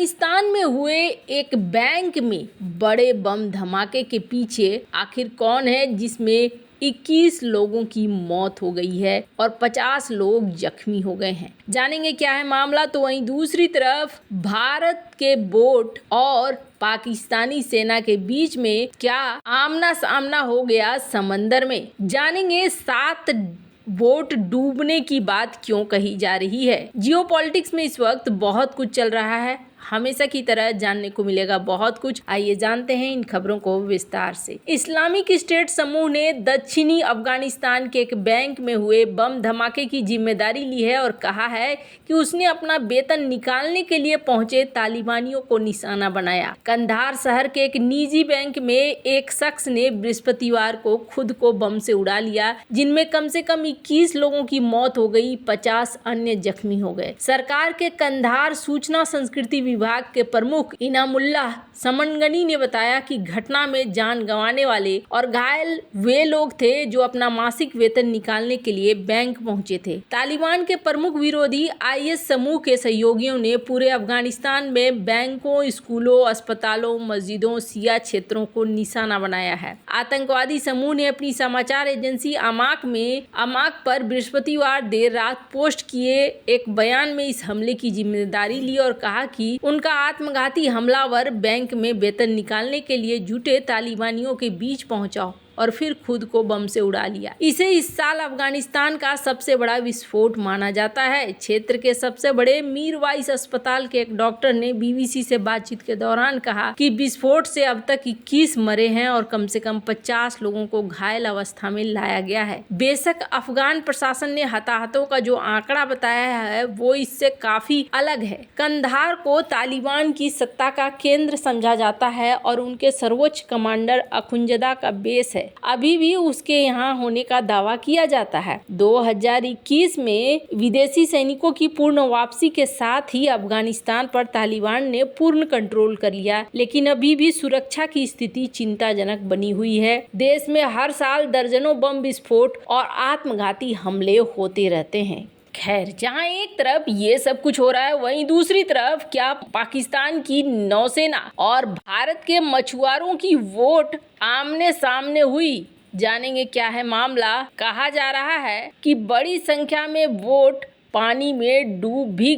अफगानिस्तान में हुए एक बैंक में बड़े बम धमाके के पीछे आखिर कौन है जिसमें 21 लोगों की मौत हो गई है और 50 लोग जख्मी हो गए हैं। जानेंगे क्या है मामला। तो वहीं दूसरी तरफ भारत के बोट और पाकिस्तानी सेना के बीच में क्या आमना सामना हो गया समंदर में। जानेंगे 7 बोट डूबने की बात क्यों कही जा रही है। जियोपॉलिटिक्स में इस वक्त बहुत कुछ चल रहा है, हमेशा की तरह जानने को मिलेगा बहुत कुछ। आइए जानते हैं इन खबरों को विस्तार से। इस्लामिक स्टेट समूह ने दक्षिणी अफगानिस्तान के एक बैंक में हुए बम धमाके की जिम्मेदारी ली है और कहा है कि उसने अपना वेतन निकालने के लिए पहुंचे तालिबानियों को निशाना बनाया। कंधार शहर के एक निजी बैंक में एक शख्स ने बृहस्पतिवार को खुद को बम से उड़ा लिया, जिनमें कम से कम 21 लोगों की मौत हो गई, 50 अन्य जख्मी हो गए। सरकार के कंधार सूचना संस्कृति विभाग के प्रमुख इनामुल्लाह समनगनी ने बताया कि घटना में जान गंवाने वाले और घायल वे लोग थे जो अपना मासिक वेतन निकालने के लिए बैंक पहुंचे थे। तालिबान के प्रमुख विरोधी आईएस समूह के सहयोगियों ने पूरे अफगानिस्तान में बैंकों, स्कूलों, अस्पतालों, मस्जिदों, शिया क्षेत्रों को निशाना बनाया है। आतंकवादी समूह ने अपनी समाचार एजेंसी अमाक पर बृहस्पतिवार देर रात पोस्ट किए एक बयान में इस हमले की जिम्मेदारी ली और कहा कि उनका आत्मघाती हमलावर बैंक में वेतन निकालने के लिए जुटे तालिबानियों के बीच पहुंचा और फिर खुद को बम से उड़ा लिया। इसे इस साल अफगानिस्तान का सबसे बड़ा विस्फोट माना जाता है। क्षेत्र के सबसे बड़े मीरवाइज अस्पताल के एक डॉक्टर ने बीबीसी से बातचीत के दौरान कहा कि विस्फोट से अब तक 21 मरे हैं और कम से कम 50 लोगों को घायल अवस्था में लाया गया है। बेशक अफगान प्रशासन ने हताहतों का जो आंकड़ा बताया है वो इससे काफी अलग है। कंधार को तालिबान की सत्ता का केंद्र समझा जाता है और उनके सर्वोच्च कमांडर अखुंजदा का बेस है। अभी भी उसके यहाँ होने का दावा किया जाता है। 2021 में विदेशी सैनिकों की पूर्ण वापसी के साथ ही अफगानिस्तान पर तालिबान ने पूर्ण कंट्रोल कर लिया, लेकिन अभी भी सुरक्षा की स्थिति चिंताजनक बनी हुई है। देश में हर साल दर्जनों बम विस्फोट और आत्मघाती हमले होते रहते हैं। खैर, जहां एक तरफ ये सब कुछ हो रहा है, वहीं दूसरी तरफ क्या पाकिस्तान की नौसेना और भारत के मछुआरों की वोट आमने सामने हुई। जानेंगे क्या है मामला। कहा जा रहा है कि बड़ी संख्या में वोट पानी में डूब भी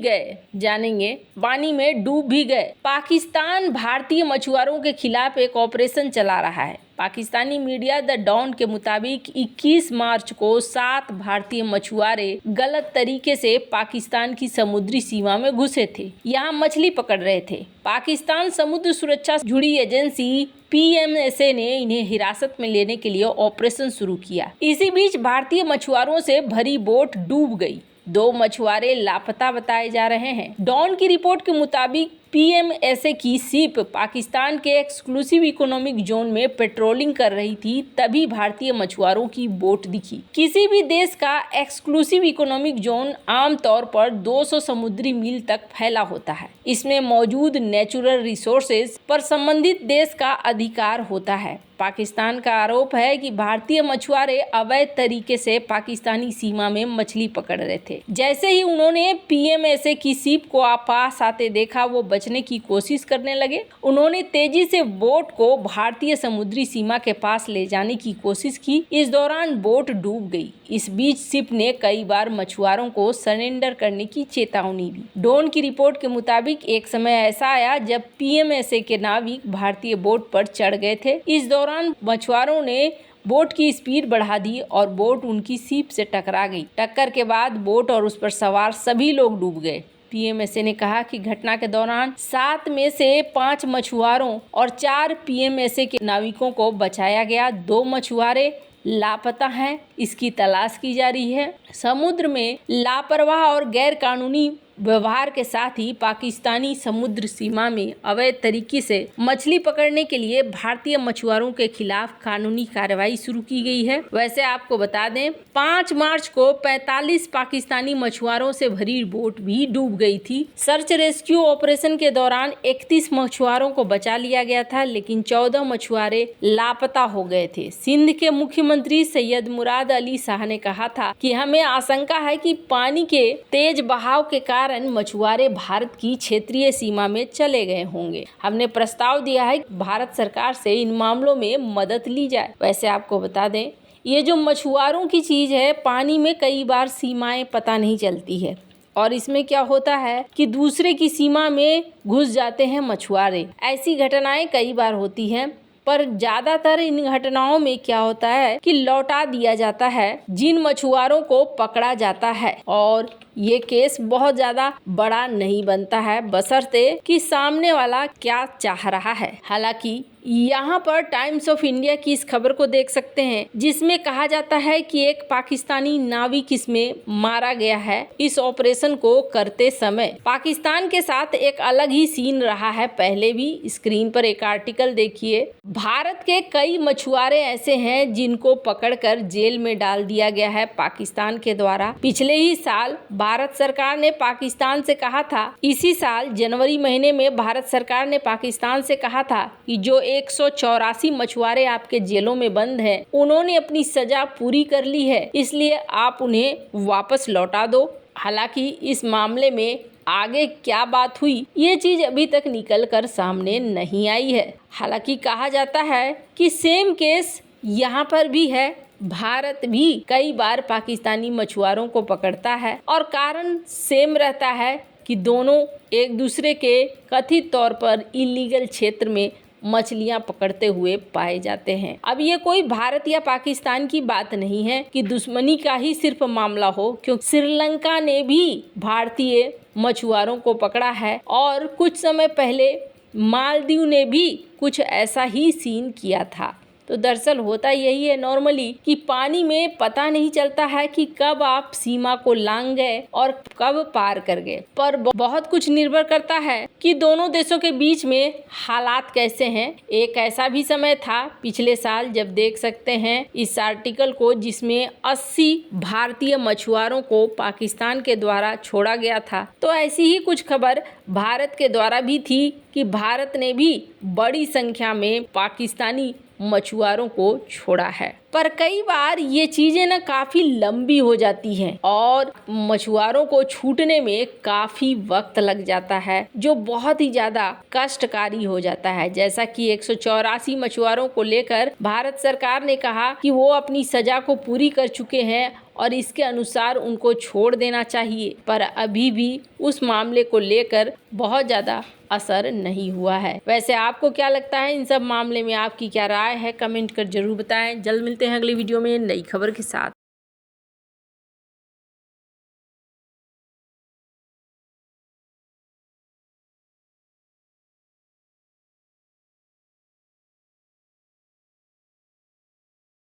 गए। पाकिस्तान भारतीय मछुआरों के खिलाफ एक ऑपरेशन चला रहा है। पाकिस्तानी मीडिया द डॉन के मुताबिक 21 मार्च को 7 भारतीय मछुआरे गलत तरीके से पाकिस्तान की समुद्री सीमा में घुसे थे, यहाँ मछली पकड़ रहे थे। पाकिस्तान समुद्र सुरक्षा से जुड़ी एजेंसी PMSA ने इन्हें हिरासत में लेने के लिए ऑपरेशन शुरू किया। इसी बीच भारतीय मछुआरों से भरी बोट डूब गई। 2 मछुआरे लापता बताए जा रहे हैं। डॉन की रिपोर्ट के मुताबिक PMSA की शिप पाकिस्तान के एक्सक्लूसिव इकोनॉमिक जोन में पेट्रोलिंग कर रही थी, तभी भारतीय मछुआरों की बोट दिखी। किसी भी देश का एक्सक्लूसिव इकोनॉमिक जोन आमतौर पर 200 समुद्री मील तक फैला होता है। इसमें मौजूद नेचुरल रिसोर्सेज पर संबंधित देश का अधिकार होता है। पाकिस्तान का आरोप है कि भारतीय मछुआरे अवैध तरीके से पाकिस्तानी सीमा में मछली पकड़ रहे थे। जैसे ही उन्होंने PMSA की शिप को पास आते देखा, वो बचने की कोशिश करने लगे। उन्होंने तेजी से बोट को भारतीय समुद्री सीमा के पास ले जाने की कोशिश की। इस दौरान बोट डूब गई। इस बीच शिप ने कई बार मछुआरों को सरेंडर करने की चेतावनी दी। डॉन की रिपोर्ट के मुताबिक एक समय ऐसा आया जब PMSA के नाविक भारतीय बोट पर चढ़ गए थे। इस दौरान मछुआरों ने बोट की स्पीड बढ़ा दी और बोट उनकी शिप से टकरा गई। टक्कर के बाद बोट और उस पर सवार सभी लोग डूब गए। PMSA ने कहा कि घटना के दौरान 7 में से 5 मछुआरों और 4 PMSA के नाविकों को बचाया गया। 2 मछुआरे लापता हैं, इसकी तलाश की जा रही है। समुद्र में लापरवाह और गैर कानूनी व्यवहार के साथ ही पाकिस्तानी समुद्र सीमा में अवैध तरीके से मछली पकड़ने के लिए भारतीय मछुआरों के खिलाफ कानूनी कार्रवाई शुरू की गई है। वैसे आपको बता दें, 5 मार्च को 45 पाकिस्तानी मछुआरों से भरी बोट भी डूब गई थी। सर्च रेस्क्यू ऑपरेशन के दौरान 31 मछुआरों को बचा लिया गया था, लेकिन 14 मछुआरे लापता हो गए थे। सिंध के मुख्यमंत्री सैयद मुराद अली शाह ने कहा था कि हमें आशंका है कि पानी के तेज बहाव के कारण कारण मछुआरे भारत की क्षेत्रीय सीमा में चले गए होंगे। हमने प्रस्ताव दिया है कि भारत सरकार से इन मामलों में मदद ली जाए। वैसे आपको बता दें, ये जो मछुआरों की चीज़ है, पानी में कई बार सीमाएं पता नहीं चलती है और इसमें क्या होता है कि दूसरे की सीमा में घुस जाते हैं मछुआरे। ऐसी घटनाएं कई बार होती हैं, पर ज़्यादातर इन घटनाओं में क्या होता है कि लौटा दिया जाता है जिन मछुआरों को पकड़ा जाता है, और ये केस बहुत ज़्यादा बड़ा नहीं बनता है, बशर्ते कि सामने वाला क्या चाह रहा है। हालांकि यहाँ पर टाइम्स ऑफ इंडिया की इस खबर को देख सकते हैं, जिसमें कहा जाता है कि एक पाकिस्तानी नाविक इसमें मारा गया है। इस ऑपरेशन को करते समय पाकिस्तान के साथ एक अलग ही सीन रहा है। पहले भी स्क्रीन पर एक आर्टिकल देखिए। भारत के कई मछुआरे ऐसे हैं जिनको पकड़कर जेल में डाल दिया गया है पाकिस्तान के द्वारा। पिछले ही साल भारत सरकार ने पाकिस्तान से कहा था, इसी साल जनवरी महीने में भारत सरकार ने पाकिस्तान से कहा था कि जो 184 मछुआरे आपके जेलों में बंद हैं, उन्होंने अपनी सजा पूरी कर ली है, इसलिए आप उन्हें वापस लौटा दो। हालांकि इस मामले में आगे क्या बात हुई, ये चीज अभी तक निकल कर सामने नहीं आई है। हालांकि कहा जाता है कि सेम केस यहाँ पर भी है। भारत भी कई बार पाकिस्तानी मछुआरों को पकड़ता है और कारण सेम रहता है कि दोनों एक दूसरे के कथित तौर पर इलीगल क्षेत्र में मछलियां पकड़ते हुए पाए जाते हैं। अब ये कोई भारत या पाकिस्तान की बात नहीं है कि दुश्मनी का ही सिर्फ मामला हो, क्योंकि श्रीलंका ने भी भारतीय मछुआरों को पकड़ा है और कुछ समय पहले मालदीव ने भी कुछ ऐसा ही सीन किया था। तो दरअसल होता यही है नॉर्मली कि पानी में पता नहीं चलता है कि कब आप सीमा को लांघ गए और कब पार कर गए, पर बहुत कुछ निर्भर करता है कि दोनों देशों के बीच में हालात कैसे हैं। एक ऐसा भी समय था पिछले साल, जब देख सकते हैं इस आर्टिकल को, जिसमें 80 भारतीय मछुआरों को पाकिस्तान के द्वारा छोड़ा गया था। तो ऐसी ही कुछ खबर भारत के द्वारा भी थी कि भारत ने भी बड़ी संख्या में पाकिस्तानी मछुआरों को छोड़ा है। पर कई बार ये चीजें ना काफी लंबी हो जाती हैं और मछुआरों को छूटने में काफी वक्त लग जाता है, जो बहुत ही ज्यादा कष्टकारी हो जाता है। जैसा कि 184 मछुआरों को लेकर भारत सरकार ने कहा कि वो अपनी सजा को पूरी कर चुके हैं और इसके अनुसार उनको छोड़ देना चाहिए, पर अभी भी उस मामले को लेकर बहुत ज़्यादा असर नहीं हुआ है। वैसे आपको क्या लगता है इन सब मामले में, आपकी क्या राय है, कमेंट कर जरूर बताएं। जल्द मिलते हैं अगली वीडियो में नई खबर के साथ।